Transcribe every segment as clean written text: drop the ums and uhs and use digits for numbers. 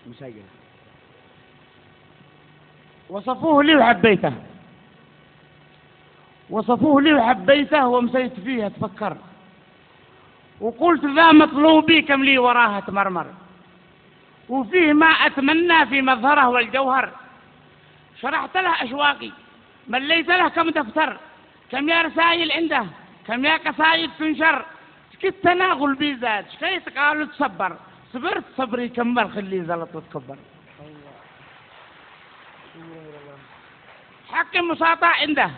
مسجل. وصفوه لي وحبيته، وصفوه لي وحبيته ومسيت فيه أتفكر، وقلت ذا مطلوبي كم لي وراها تمرمر، وفيه ما أتمنى في مظهره والجوهر. شرحت له أشواقي، مليت له كم دفتر، كم يا رسائل عنده، كم يا قصايد تنشر. سكت تناغل بي زاد، شكيت قالوا تصبر، صبرت صبري كمل خلي زلط وتكبر. حق مساطع عنده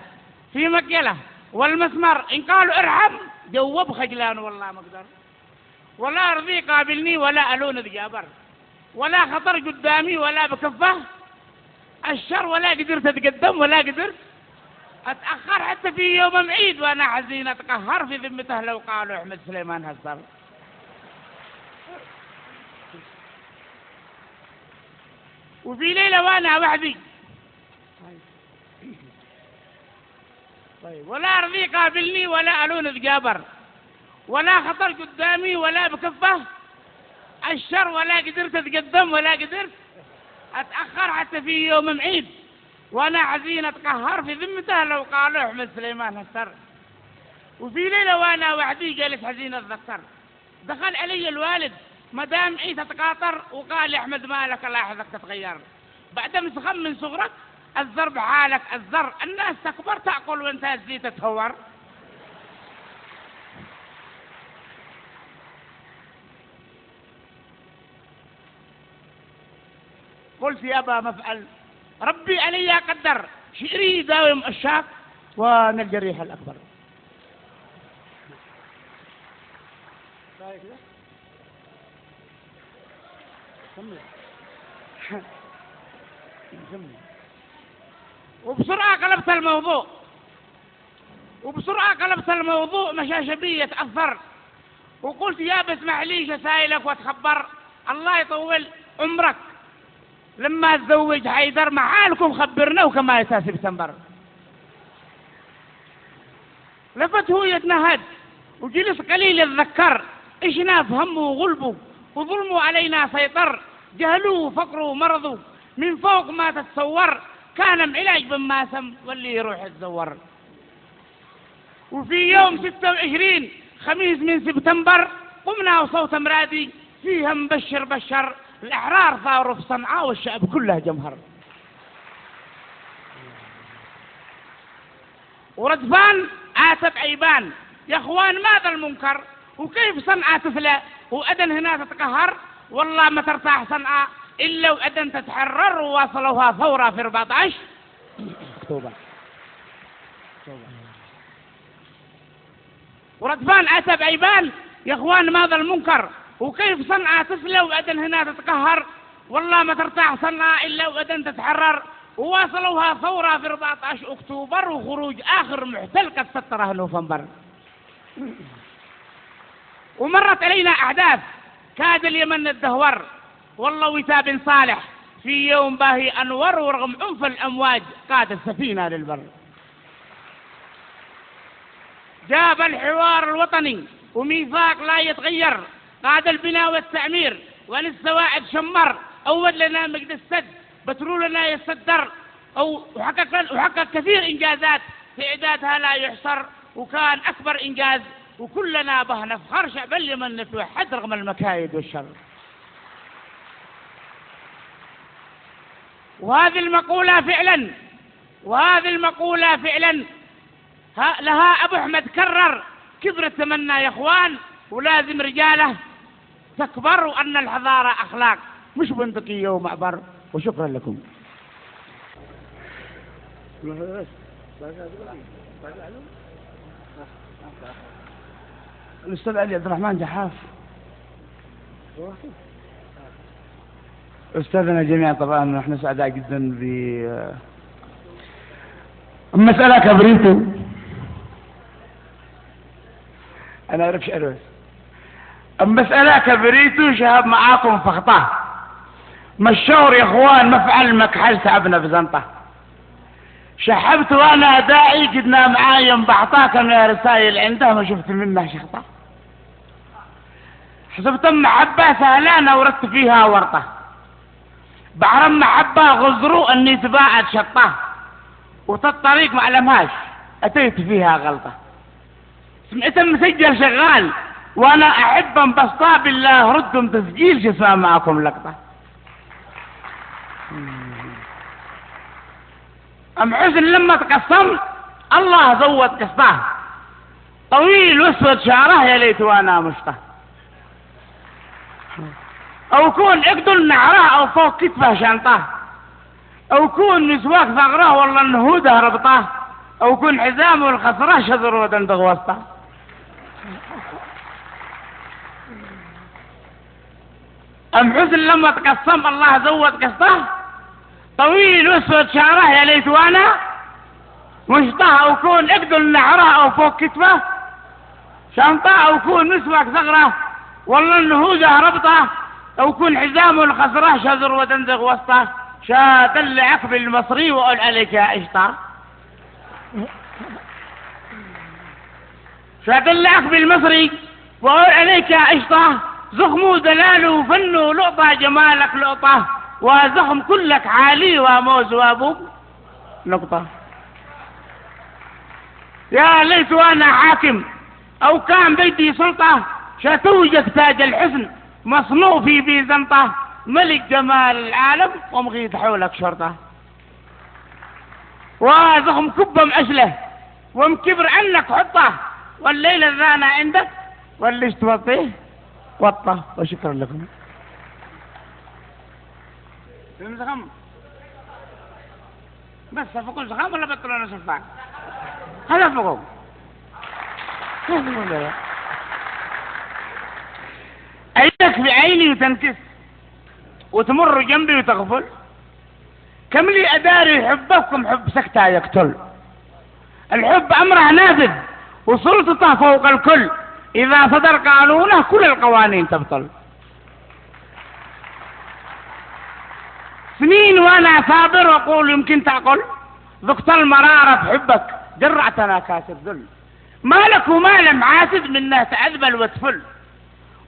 في مقيله والمسمر، إن قالوا ارحم جوب خجلان والله ما اقدر، ولا أرضي قابلني ولا ألون ذجابر، ولا خطر قدامي ولا بكفه الشر، ولا قدرت أتقدم ولا قدرت أتأخر حتى في يوم معيد وأنا حزين أتقهر في ذمته لو قالوا أحمد سليمان هزر. وفي ليلة وأنا وحدي طيب، ولا أرضي قابلني ولا ألون ذجابر، ولا خطر قدامي ولا بكفه الشر، ولا قدرت أتقدم ولا قدرت أتأخر حتى في يوم معيد وأنا حزين أتقهر في ذمته لو قالوا أحمد سليمان هسر. وفي ليلة وأنا وحدي جالس حزين أتذكر، دخل علي الوالد مدام عيسى تقاطر وقال يا أحمد مالك لاحظك تتغير، بعد مسخم من صغرك الزر بحالك الزر، الناس تكبر تعقل وانت تزيد تتهور. قلت يا أبا مفعل ربي علي قدر، شعري يداوم الشاك وانا الجريح الأكبر. وبسرعة قلبت الموضوع مشاش بي يتأثر، وقلت يا بسمح لي شسايلك واتخبر، الله يطول عمرك لما تزوج حيدر محالكم خبرنا وكما يساس بسنبر. لفت هو يتنهد وجلس قليل يتذكر، إشنا فهمه وغلبه وظلمه علينا سيطر، جهلوه وفقره ومرضه من فوق ما تتصور، كان معلاج بماسم واللي يروح يتزور. وفي يوم 26 خميس من سبتمبر قمنا وصوت مرادي فيها مبشر بشر، الأحرار ثاروا في صنعاء والشعب كله جمهر. وردفان آتت عيبان يا اخوان ماذا المنكر، وكيف صنعاء تفلى وأدن هنا تتقهر، والله ما ترتاح صنعاء إلا وأدن تتحرر، وواصلوها ثورة في 14 أكتوبر. وردفان آتت عيبان يا اخوان ماذا المنكر، وكيف صنعاء تفلى وأدن هنا تتقهر، والله ما ترتاح صنعاء إلا وأدن تتحرر، وواصلوها ثورة في 14 أكتوبر، وخروج آخر محتل قد سطره نوفمبر. ومرت علينا أحداث كاد اليمن الدهور، والله وتاب صالح في يوم باهي أنور، ورغم عنف الأمواج قاد السفينة للبر. جاب الحوار الوطني وميثاق لا يتغير، قاد البناء والتعمير وللسواعد شمر، أول لنا مجد السد بترولنا يصدر، وحقق كثير إنجازات في إعدادها لا يحصر، وكان أكبر إنجاز وكلنا به نفخر، شعب اليمن نتوحد رغم المكايد والشر. وهذه المقولة فعلا لها أبو أحمد كرر، كبر التمنى يا إخوان ولازم رجاله تكبر، وأن الحضارة أخلاق مش بندقية ومعبر. وشكرا لكم. الأستاذ علي عبد الرحمن جحاف، أستاذنا جميعا، طبعا نحن سعداء جدا مسألة كبريتو. أنا أعرف شعر بس. المسألة كبريتو شهاب معاكم فخطاه، مشور يا اخوان مفعل مكحل تعبنا بزنطه، شحبت وانا داعي قدنا معايا مبحطاك من رسائل عنده ما شفت منه شخطه، حسبت محبه سهلانه وردت فيها ورطه، بحر محبة غزروا اني تباعد شطاه، وتالطريق ما علمهاش اتيت فيها غلطة. سمعت مسجل شغال وانا احب انبسطا بالله ردهم تسجيل شسمع معكم لقطة. ام حسن لما تقسم الله زود قسطه، طويل واسود شعره يا ليت وانا مشطه، او كون اقدل نعره او فوق كتفه شنطه، او كون مسواك ثغره والله النهوده ربطه، او كون حزامه الخصره شذر ودندغ وسطه. ام حسن لما تقسم الله زود قسطه، طويل واسود شعره يا ليت وانا مشطه، او كون اقدل نعره او فوق كتفه شنطه، او كون مسواك ثغره والله النهوده ربطه، او كون حزامه الخصره شذر ودندغ وسطه. شاد اللي عقب المصري واقول عليك يا قشطه، شاد اللي عقب المصري واقول عليك يا قشطه، زخمه دلاله وفنه لقطه جمالك لقطه، وزخم كلك عالي وموز وابوك نقطه. يا ليت وانا حاكم او كان بيدي سلطه، شتوجك تاج الحسن مصنوع في بيزنطه، ملك جمال العالم ومغيد حولك شرطه. وزخم كبه مأشله ومكبر عنك حطه، والليله الذانه عندك واللي توطيه وطه. وشكرا لكم. زخم بس فوق زخم ولا بطلون سفاك؟ هذا فوق عينك بعيني وتنكس وتمر جنبي وتغفل، كم لي أداري حبكم حب سكتة يقتل. الحب أمره نافذ وسلطته فوق الكل، إذا صدر قانونه كل القوانين تبطل. سنين وأنا صابر وأقول يمكن تعقل، ذقت المرارة بحبك جرعتنا كاس الذل. مالك ومال معاسد منه تأذبل وتفل،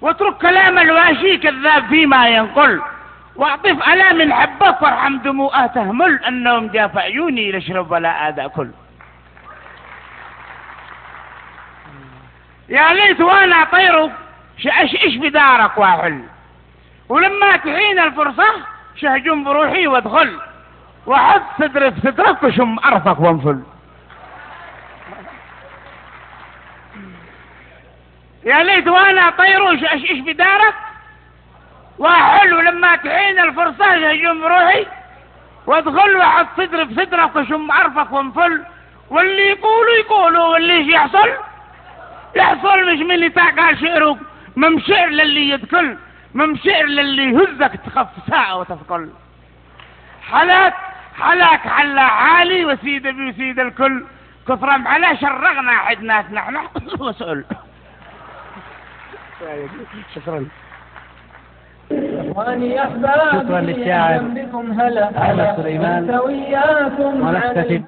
واترك كلام الواشي كذاب فيما ينقل، واعطف ألام حبك وارحم دموعه تهمل، أنهم جاف عيوني لاشرب ولا آذى كل. يا ليت وانا طيرك شأشئش بدارك واحل، ولما تحين الفرصة شهجم بروحي وادخل، وحط صدري في صدرك وشم أرفك وانفل. يا ليت وانا طير شأشئش بدارك واحل، ولما تحين الفرصة شهجم بروحي وادخل، وحط صدري في صدرك وشم أرفك وانفل. واللي يقولوا واللي يحصل يحصل، مش من اللي تعقل شعرك مم شعر للي يدخل، مم شعر للي يهزك تخف ساعة وتثقل. حلاك حلا عالي وسيد ابي وسيد الكل، كثر معلا شرغنا عدناك نحن وسؤل. شكرا. شكرا للشاعر أحمد سليمان ونختتم